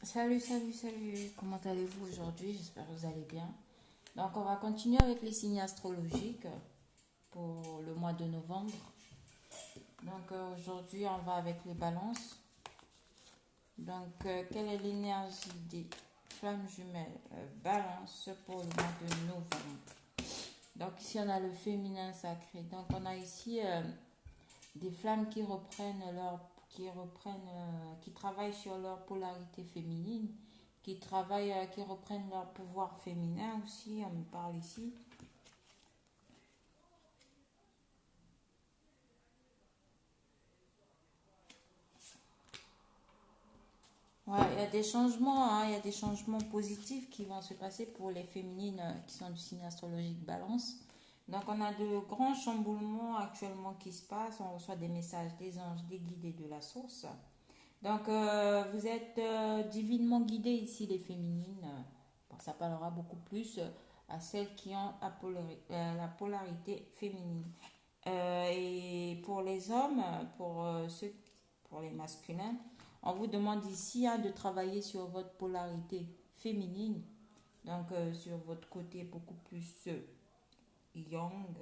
Salut, salut, salut. Comment allez-vous aujourd'hui? J'espère que vous allez bien. Donc, on va continuer avec les signes astrologiques pour le mois de novembre. Donc, aujourd'hui, on va avec les balances. Donc, quelle est l'énergie des flammes jumelles balance pour le mois de novembre? Donc, ici, on a le féminin sacré. Donc, on a ici des flammes qui travaillent sur leur polarité féminine, qui reprennent leur pouvoir féminin aussi. On me parle ici. Ouais, il y a des changements, hein, il y a des changements positifs qui vont se passer pour les féminines qui sont du signe astrologique Balance. Donc, on a de grands chamboulements actuellement qui se passent. On reçoit des messages des anges, des guides et de la source. Donc, vous êtes divinement guidées ici, les féminines. Bon, ça parlera beaucoup plus à celles qui ont la polarité féminine. Et pour les hommes, pour les masculins, on vous demande ici hein, de travailler sur votre polarité féminine, donc sur votre côté beaucoup plus yang.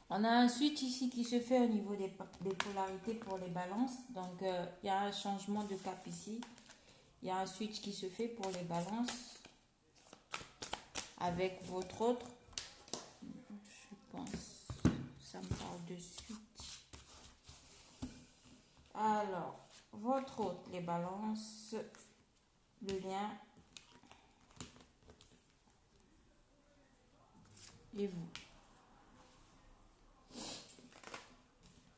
On a un switch ici qui se fait au niveau des polarités pour les balances. Donc, il y a un changement de cap ici. Il y a un switch qui se fait pour les balances avec votre autre. Je pense, ça me parle de switch. Alors, votre autre, les balances, le lien et vous.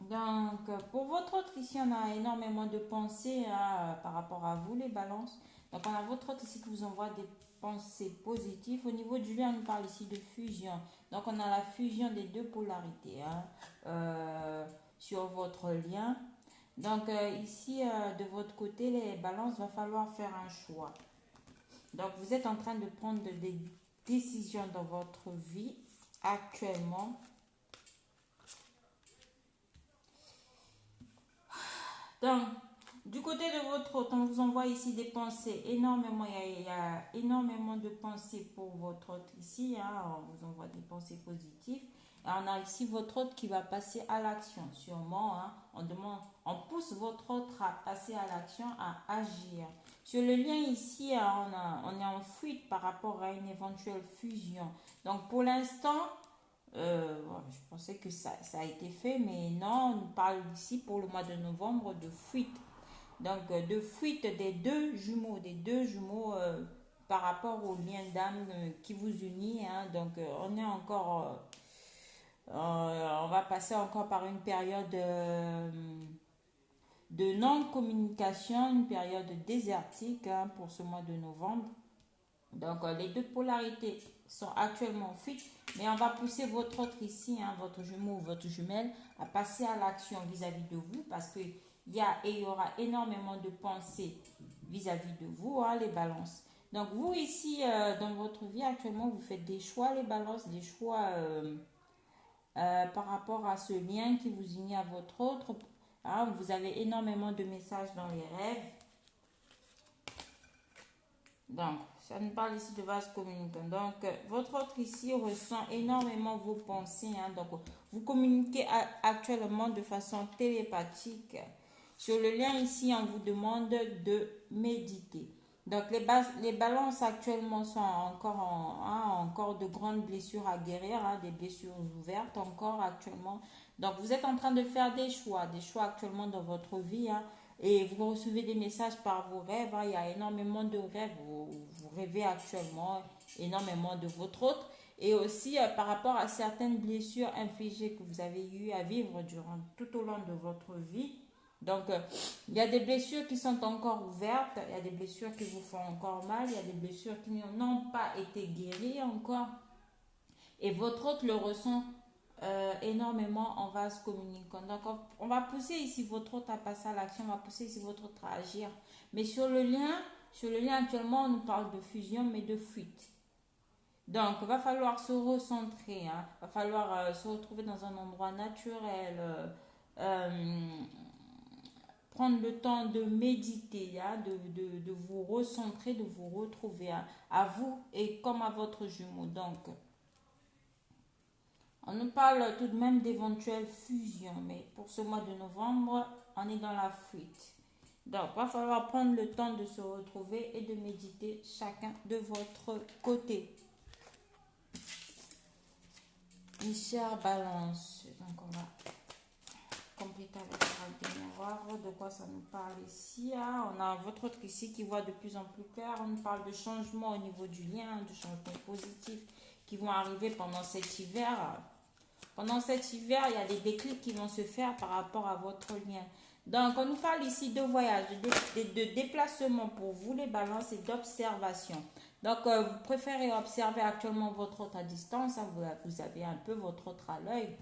Donc, pour votre autre, ici, on a énormément de pensées hein, par rapport à vous, les balances. Donc, on a votre autre ici qui vous envoie des pensées positives. Au niveau du lien, on nous parle ici de fusion. Donc, on a la fusion des deux polarités hein, sur votre lien. Donc, ici, de votre côté, les balances, va falloir faire un choix. Donc, vous êtes en train de prendre des décisions dans votre vie actuellement. Donc, du côté de votre hôte, on vous envoie ici des pensées énormément. Il y a énormément de pensées pour votre hôte ici. Hein, on vous envoie des pensées positives. Et on a ici votre hôte qui va passer à l'action. Sûrement, hein, on pousse votre hôte à passer à l'action, à agir. Sur le lien ici, hein, on est en fuite par rapport à une éventuelle fusion. Donc, pour l'instant, bon, je pensais que ça a été fait, mais non, on nous parle ici pour le mois de novembre de fuite. Donc, de fuite des deux jumeaux par rapport au lien d'âme qui vous unit. Hein. Donc, on est encore, on va passer encore par une période de non-communication, une période désertique hein, pour ce mois de novembre. Donc, les deux polarités sont actuellement en fuite, mais on va pousser votre autre ici, hein, votre jumeau ou votre jumelle, à passer à l'action vis-à-vis de vous parce qu'il y aura énormément de pensées vis-à-vis de vous, hein, les balances. Donc, vous ici, dans votre vie actuellement, vous faites des choix, les balances, des choix par rapport à ce lien qui vous unit à votre autre. Hein, vous avez énormément de messages dans les rêves. Donc, ça nous parle ici de vase communicant. Donc, votre autre ici ressent énormément vos pensées. Hein. Donc, vous communiquez actuellement de façon télépathique. Sur le lien ici, on vous demande de méditer. Donc, les balances actuellement sont encore de grandes blessures à guérir, hein, des blessures ouvertes encore actuellement. Donc, vous êtes en train de faire des choix actuellement dans votre vie. Hein, et vous recevez des messages par vos rêves. Hein. Il y a énormément de rêves. Vous rêvez actuellement énormément de votre autre. Et aussi par rapport à certaines blessures infligées que vous avez eu à vivre tout au long de votre vie. Donc, il y a des blessures qui sont encore ouvertes. Il y a des blessures qui vous font encore mal. Il y a des blessures qui n'ont pas été guéries encore. Et votre autre le ressent énormément en vase communicant. Donc, on va pousser ici votre autre à passer à l'action, on va pousser ici votre autre à agir. Mais sur le lien actuellement, on nous parle de fusion, mais de fuite. Donc, il va falloir se recentrer, hein. Il va falloir se retrouver dans un endroit naturel, euh, prendre le temps de méditer, hein, de vous recentrer, de vous retrouver, hein, à vous et comme à votre jumeau. Donc, on nous parle tout de même d'éventuelles fusions, mais pour ce mois de novembre, on est dans la fuite. Donc, il va falloir prendre le temps de se retrouver et de méditer chacun de votre côté. Mes chers balances, donc on va compléter avec la miroir de quoi ça nous parle ici. Hein. On a votre autre ici qui voit de plus en plus clair. On nous parle de changements au niveau du lien, de changements positifs qui vont arriver pendant cet hiver. Pendant cet hiver, il y a des déclics qui vont se faire par rapport à votre lien. Donc, on nous parle ici de voyage, de déplacement pour vous, les balances, et d'observation. Donc, vous préférez observer actuellement votre hôte à distance. Hein, vous avez un peu votre hôte à l'œil.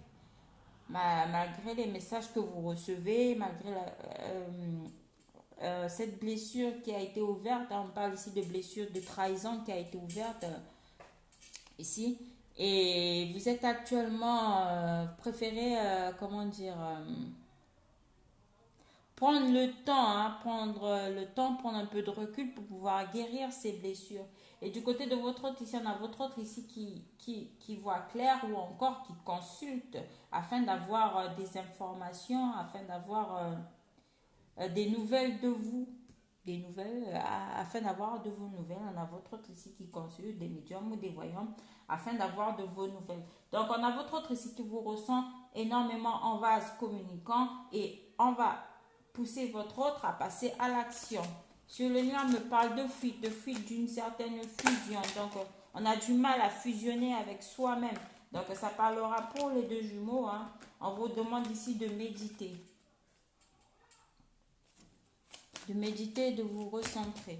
Malgré les messages que vous recevez, malgré cette blessure qui a été ouverte. Hein, on parle ici de blessure de trahison qui a été ouverte ici. Et vous êtes actuellement préféré, comment dire, prendre le temps, hein, prendre un peu de recul pour pouvoir guérir ces blessures. Et du côté de votre autre, ici, on a votre autre ici qui voit clair ou encore qui consulte afin d'avoir des informations, afin d'avoir des nouvelles de vous. Des nouvelles, afin d'avoir de vos nouvelles. On a votre autre ici qui consulte des médiums ou des voyants afin d'avoir de vos nouvelles. Donc, on a votre autre ici qui vous ressent énormément en vase communicant et on va pousser votre autre à passer à l'action. Sur le lien, on me parle de fuite d'une certaine fusion. Donc, on a du mal à fusionner avec soi-même. Donc, ça parlera pour les deux jumeaux. Hein. On vous demande ici de méditer. De méditer et de vous recentrer.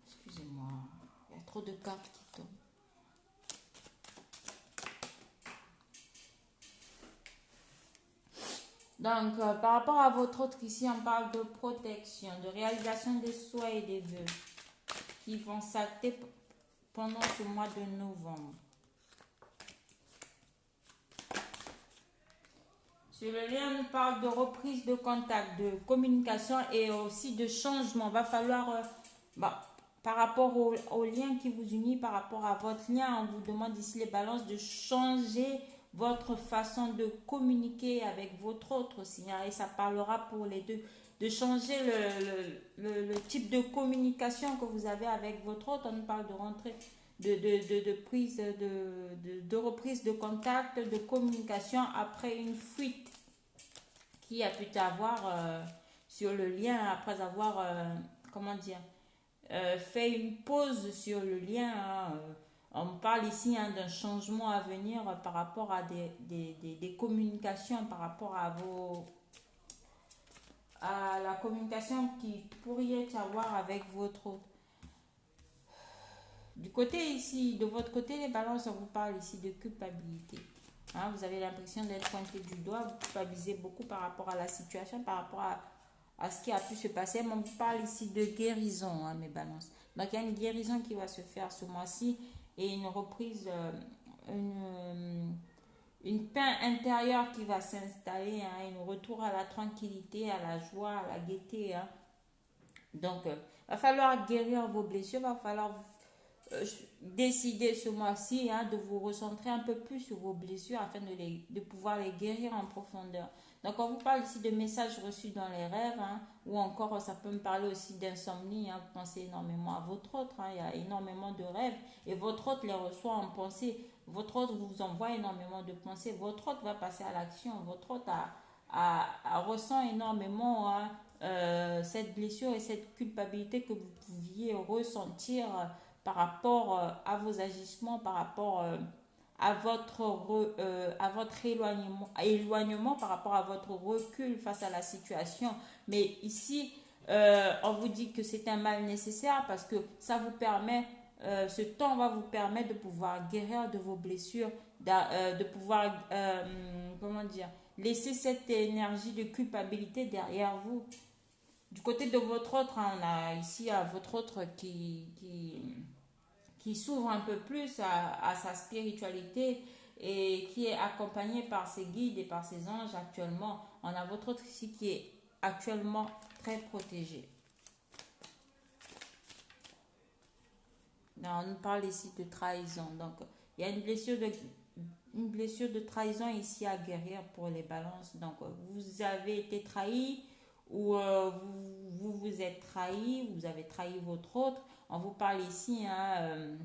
Excusez-moi, il y a trop de cartes qui tombent. Donc, par rapport à votre autre ici, on parle de protection, de réalisation des souhaits et des vœux qui vont s'acter pendant ce mois de novembre. Sur le lien, on parle de reprise de contact, de communication et aussi de changement. Va falloir, par rapport au lien qui vous unit, par rapport à votre lien, on vous demande ici les balances de changer votre façon de communiquer avec votre autre signal. Et ça parlera pour les deux de changer le type de communication que vous avez avec votre autre. On parle de rentrer de prise de reprise de contact, de communication après une fuite qui a pu avoir sur le lien après avoir comment dire fait une pause sur le lien. Hein, on parle ici, hein, d'un changement à venir par rapport à des communications, par rapport à la communication qui pourriez avoir avec votre autre. Du côté ici, de votre côté, les balances, on vous parle ici de culpabilité. Hein, vous avez l'impression d'être pointé du doigt, vous culpabilisez beaucoup par rapport à la situation, par rapport à ce qui a pu se passer. Mais on vous parle ici de guérison, hein, mes balances. Donc, il y a une guérison qui va se faire ce mois-ci et une reprise, une paix intérieure qui va s'installer, hein, un retour à la tranquillité, à la joie, à la gaieté. Hein. Donc, il va falloir guérir vos blessures, il va falloir décider ce mois-ci, hein, de vous recentrer un peu plus sur vos blessures afin de pouvoir les guérir en profondeur. Donc, on vous parle ici de messages reçus dans les rêves, hein, ou encore ça peut me parler aussi d'insomnie. Hein, vous pensez énormément à votre autre, hein, il y a énormément de rêves et votre autre les reçoit en pensée. Votre autre vous envoie énormément de pensées. Votre autre va passer à l'action. Votre autre ressent énormément, hein, cette blessure et cette culpabilité que vous pouviez ressentir par rapport à vos agissements, par rapport à votre éloignement, par rapport à votre recul face à la situation. Mais ici, on vous dit que c'est un mal nécessaire parce que ça vous permet, ce temps va vous permettre de pouvoir guérir de vos blessures, de pouvoir, comment dire, laisser cette énergie de culpabilité derrière vous. Du côté de votre autre, hein, on a ici votre autre qui s'ouvre un peu plus à sa spiritualité et qui est accompagné par ses guides et par ses anges actuellement. On a votre autre ici qui est actuellement très protégé. On nous parle ici de trahison. Donc, il y a une blessure de trahison ici à guérir pour les balances. Donc, vous avez été trahi ou vous êtes trahi, vous avez trahi votre autre. On vous parle ici hein,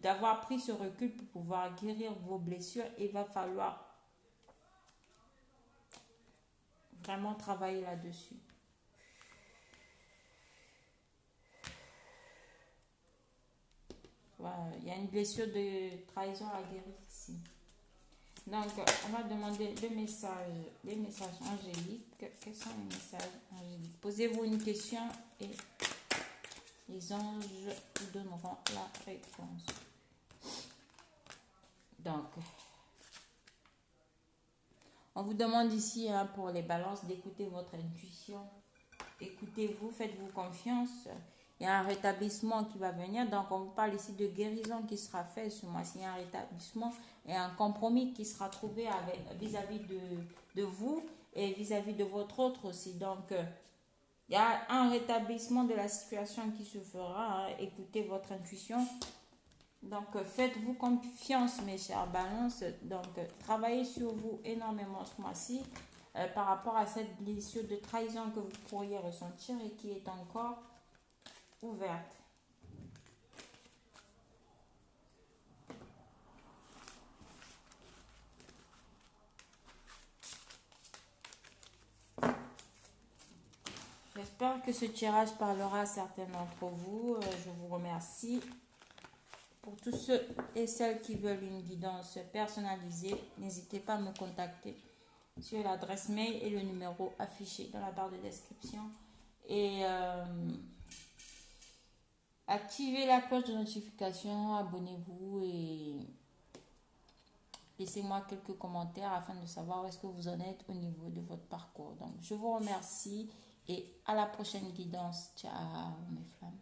d'avoir pris ce recul pour pouvoir guérir vos blessures. Il va falloir vraiment travailler là-dessus. Voilà, il y a une blessure de trahison à guérir ici. Donc, on va demander les messages angéliques. Quels sont les messages angéliques? Posez-vous une question et les anges vous donneront la réponse. Donc, on vous demande ici hein, pour les balances d'écouter votre intuition. Écoutez-vous, faites-vous confiance. Il y a un rétablissement qui va venir. Donc, on vous parle ici de guérison qui sera faite ce mois-ci. Il y a un rétablissement et un compromis qui sera trouvé vis-à-vis de vous et vis-à-vis de votre autre aussi. Donc, il y a un rétablissement de la situation qui se fera. Hein. Écoutez votre intuition. Donc, faites-vous confiance, mes chers balances. Donc, travaillez sur vous énormément ce mois-ci par rapport à cette blessure de trahison que vous pourriez ressentir et qui est encore ouverte. J'espère que ce tirage parlera à certains d'entre vous. Je vous remercie. Pour tous ceux et celles qui veulent une guidance personnalisée, n'hésitez pas à me contacter sur l'adresse mail et le numéro affiché dans la barre de description. Et activez la cloche de notification, abonnez-vous et laissez-moi quelques commentaires afin de savoir où est-ce que vous en êtes au niveau de votre parcours. Donc, je vous remercie et à la prochaine guidance. Ciao mes flammes.